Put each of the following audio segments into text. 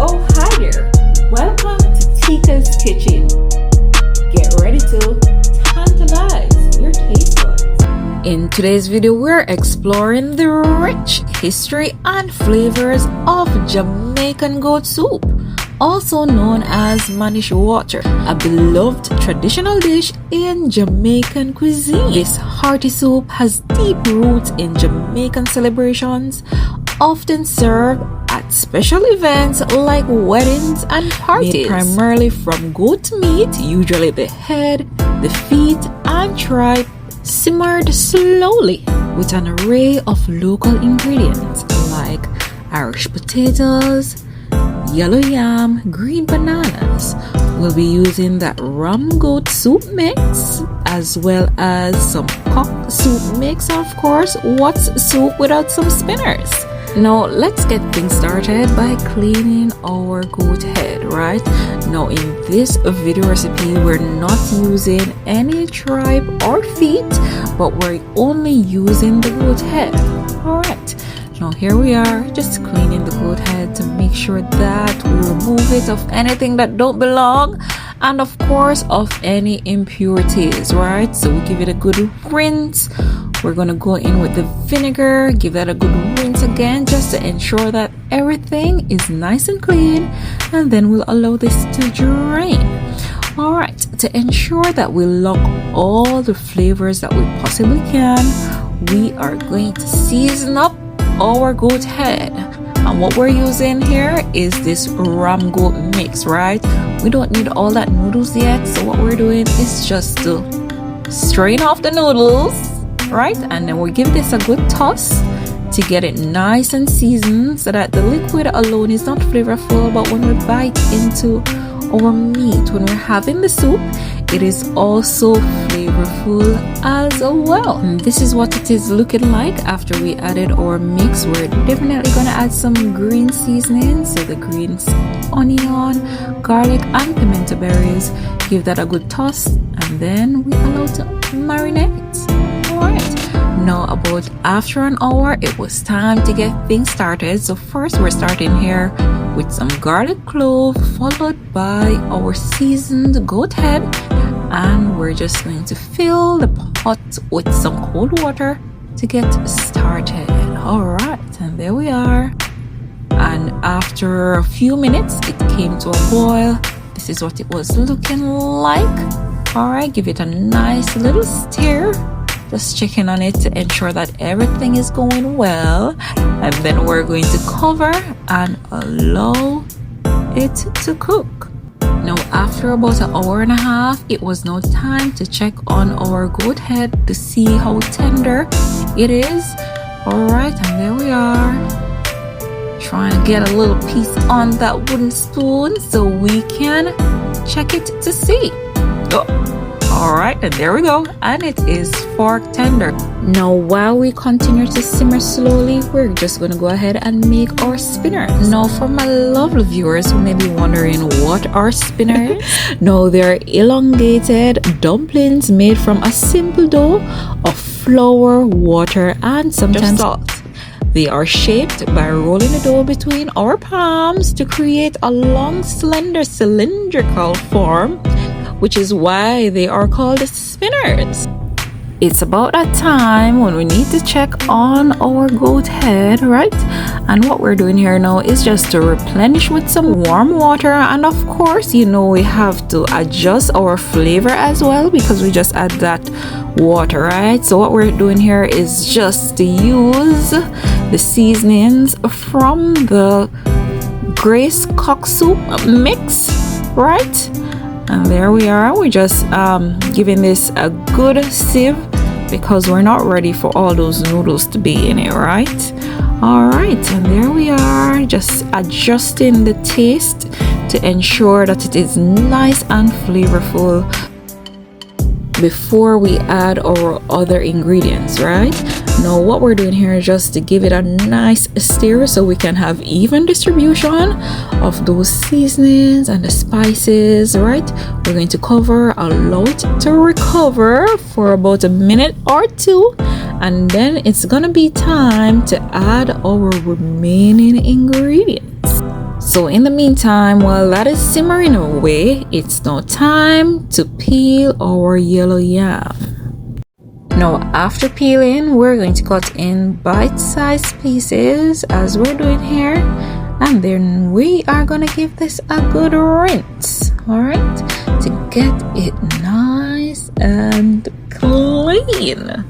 Oh, hi there. Welcome to Teika's Kitchen. Get ready to tantalize your taste buds. In today's video, we're exploring the rich history and flavors of Jamaican goat soup, also known as Manish Water, a beloved traditional dish in Jamaican cuisine. This hearty soup has deep roots in Jamaican celebrations, often served at special events like weddings and parties. Made primarily from goat meat, usually the head, the feet, and tripe, simmered slowly with an array of local ingredients like Irish potatoes, yellow yam, green bananas. We'll be using that rum goat soup mix as well as some cock soup mix. Of course, what's soup without some spinners? Now let's get things started by cleaning our goat head, right? Now in this video recipe, we're not using any tripe or feet, but we're only using the goat head. Alright, now here we are, just cleaning the goat head to make sure that we remove it of anything that don't belong, and of course of any impurities, right? So we give it a good rinse. We're gonna go in with the vinegar, give that a good rinse again just to ensure that everything is nice and clean, and then we'll allow this to drain. Alright, to ensure that we lock all the flavors that we possibly can, we are going to season up our goat head. And what we're using here is this ram goat mix, right? We don't need all that noodles yet, so what we're doing is just to strain off the noodles, right? And then we'll give this a good toss to get it nice and seasoned so that the liquid alone is not flavorful, but when we bite into our meat, when we're having the soup, it is also flavorful as well. And this is what it is looking like after we added our mix. We're definitely gonna add some green seasoning, so the greens, onion, garlic, and pimento berries. Give that a good toss, and then we allow to marinate. Alright, now about after an hour, it was time to get things started. So first we're starting here with some garlic clove, followed by our seasoned goat head, and we're just going to fill the pot with some cold water to get started. Alright, and there we are, and after a few minutes it came to a boil. This is what it was looking like. Alright, give it a nice little stir, just checking on it to ensure that everything is going well, and then we're going to cover and allow it to cook. Now after about an hour and a half, it was now time to check on our goat head to see how tender it is. Alright, and there we are, trying to get a little piece on that wooden spoon so we can check it to see. Alright, and there we go, and it is fork tender. Now while we continue to simmer slowly, we're just going to go ahead and make our spinners. Now for my lovely viewers who may be wondering what are spinners, no, they're elongated dumplings made from a simple dough of flour, water, and sometimes salt. They are shaped by rolling the dough between our palms to create a long, slender, cylindrical form, which is why they are called spinners. It's about that time when we need to check on our goat head, right? And what we're doing here now is just to replenish with some warm water, and of course, you know, we have to adjust our flavor as well because we just add that water, right? So what we're doing here is just to use the seasonings from the Grace cock soup mix, right? And there we are, we're just giving this a good sieve because we're not ready for all those noodles to be in it, right? Alright, and there we are, just adjusting the taste to ensure that it is nice and flavorful before we add our other ingredients, right? Now what we're doing here is just to give it a nice stir so we can have even distribution of those seasonings and the spices, right? We're going to cover, allow it to recover for about a minute or two, and then it's gonna be time to add our remaining ingredients. So in the meantime, while that is simmering away, it's now time to peel our yellow yam. Now after peeling, we're going to cut in bite-sized pieces as we're doing here, and then we are going to give this a good rinse, all right, to get it nice and clean.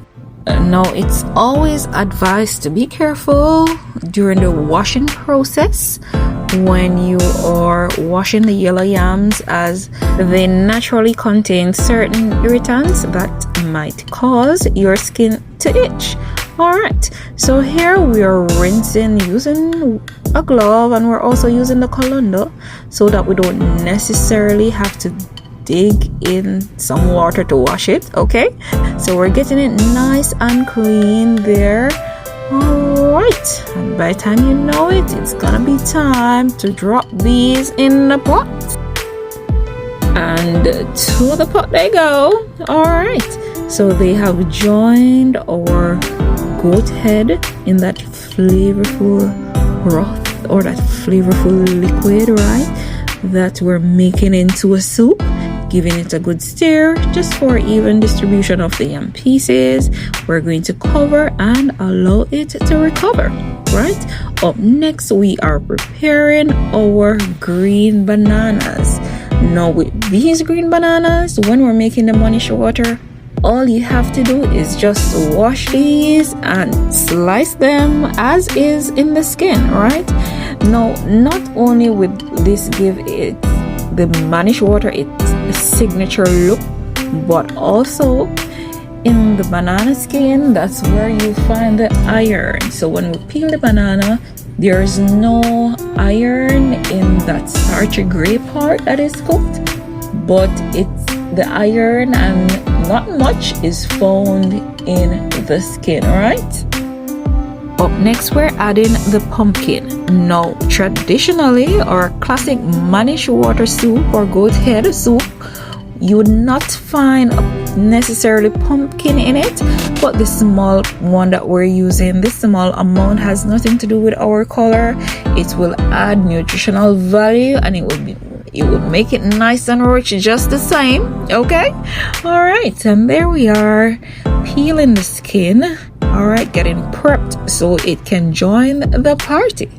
Now it's always advised to be careful during the washing process when you are washing the yellow yams, as they naturally contain certain irritants that might cause your skin to itch. Alright, so here we are rinsing using a glove, and we're also using the colander so that we don't necessarily have to dig in some water to wash it. Okay, so we're getting it nice and clean there. Alright, and by the time you know it, it's gonna be time to drop these in the pot, and to the pot they go. Alright, so they have joined our goat head in that flavorful broth, or that flavorful liquid, right, that we're making into a soup, giving it a good stir just for even distribution of the yam pieces. We're going to cover and allow it to recover. Right, up next we are preparing our green bananas. Now with these green bananas, when we're making the Manish Water, all you have to do is just wash these and slice them as is in the skin. Right, now not only with this give it the Manish Water its signature look, but also in the banana skin, that's where you find the iron. So when we peel the banana, there's no iron in that starchy gray part that is cooked, but it's the iron, and not much is found in the skin. Right, up next we're adding the pumpkin. Now traditionally, our classic Manish Water soup or goat head soup, you would not find necessarily pumpkin in it, but the small one that we're using, this small amount, has nothing to do with our color. It will add nutritional value, and it would make it nice and rich just the same. Okay, all right, and there we are, peeling the skin. All right, getting prepped so it can join the party.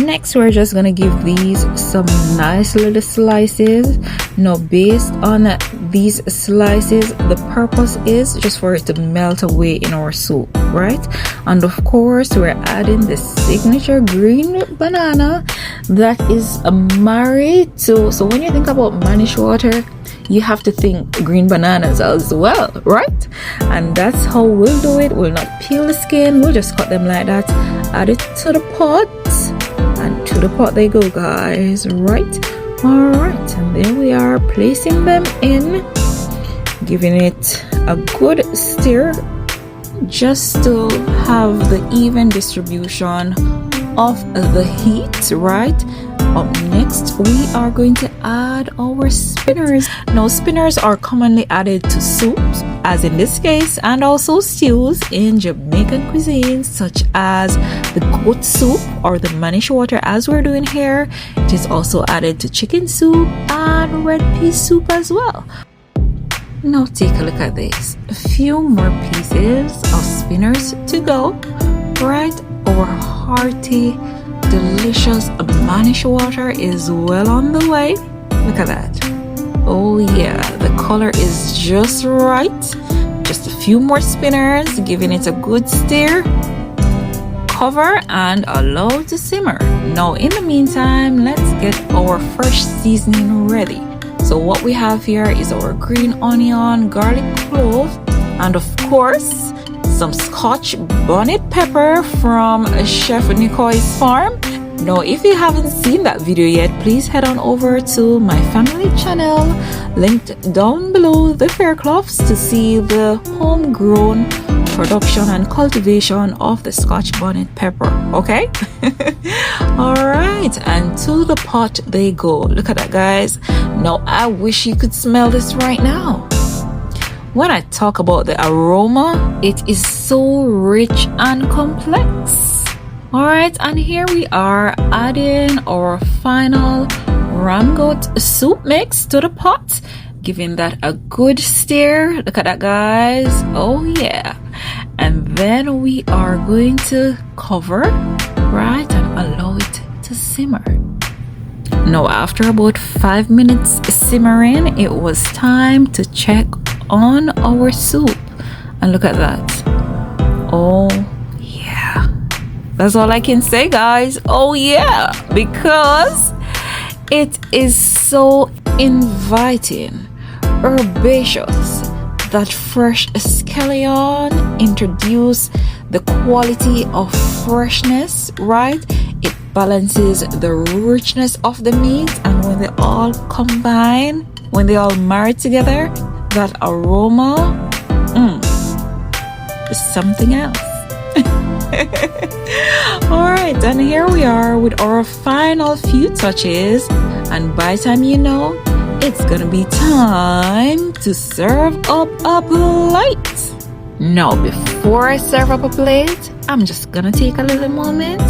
Next, we're just gonna give these some nice little slices. Now based on these slices, the purpose is just for it to melt away in our soup, right? And of course, we're adding the signature green banana that is married to, so when you think about Manish Water, you have to think green bananas as well, right? And that's how we'll do it. We'll not peel the skin, we'll just cut them like that, add it to the pot, and to the pot they go, guys. Right, all right, and there we are, placing them in, giving it a good stir just to have the even distribution of the heat. Right, up next we are going to add our spinners. Now spinners are commonly added to soups, as in this case, and also stews in Jamaican cuisine, such as the goat soup or the Manish Water as we're doing here. It is also added to chicken soup and red pea soup as well. Now take a look at this, a few more pieces of spinners to go. Right, our hearty delicious Manish Water is well on the way. Look at that. Oh yeah, the color is just right. Just a few more spinners, giving it a good stir, cover and allow to simmer. Now in the meantime, let's get our fresh seasoning ready. So what we have here is our green onion, garlic clove, and of course some Scotch bonnet pepper from Chef Nicoy's farm. Now if you haven't seen that video yet, please head on over to my family channel linked down below the Faircloughs to see the homegrown production and cultivation of the Scotch bonnet pepper. Okay. All right, and to the pot they go. Look at that, guys. Now I wish you could smell this right now. When I talk about the aroma, it is so rich and complex. Alright, and here we are adding our final ram goat soup mix to the pot, giving that a good stir. Look at that, guys. Oh yeah. And then we are going to cover, right, and allow it to simmer. Now after about 5 minutes simmering, it was time to check on our soup. And look at that. Oh yeah. That's all I can say, guys. Oh yeah, because it is so inviting, herbaceous. That fresh scallion introduce the quality of freshness, right? It balances the richness of the meat, and when they all combine, when they all marry together, that aroma is something else. Alright, and here we are with our final few touches, and by the time you know, it's gonna be time to serve up a plate. Now, before I serve up a plate, I'm just gonna take a little moment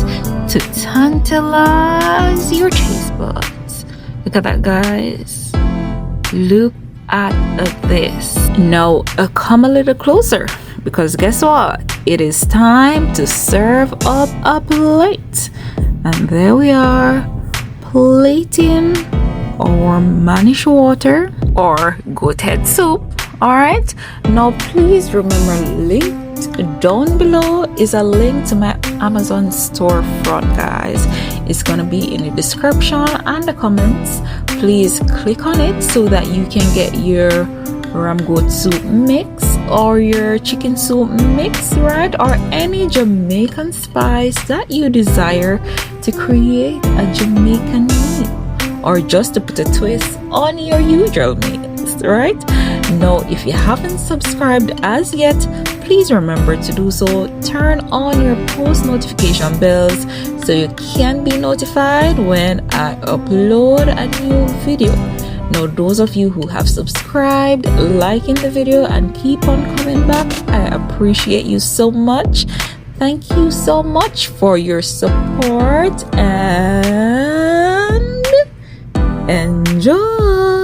to tantalize your taste buds. Look at that, guys. Look at this. Now, come a little closer, because guess what? It is time to serve up a plate. And there we are, plating our Manish Water or goat head soup. Alright, now please remember, linked down below is a link to my Amazon storefront, guys. It's gonna be in the description and the comments. Please click on it so that you can get your ram goat soup mix or your chicken soup mix, right, or any Jamaican spice that you desire to create a Jamaican meal, or just to put a twist on your usual meals, right? Now, if you haven't subscribed as yet, please remember to do so. Turn on your post notification bells so you can be notified when I upload a new video. Now, those of you who have subscribed, liking the video, and keep on coming back, I appreciate you so much. Thank you so much for your support, and enjoy.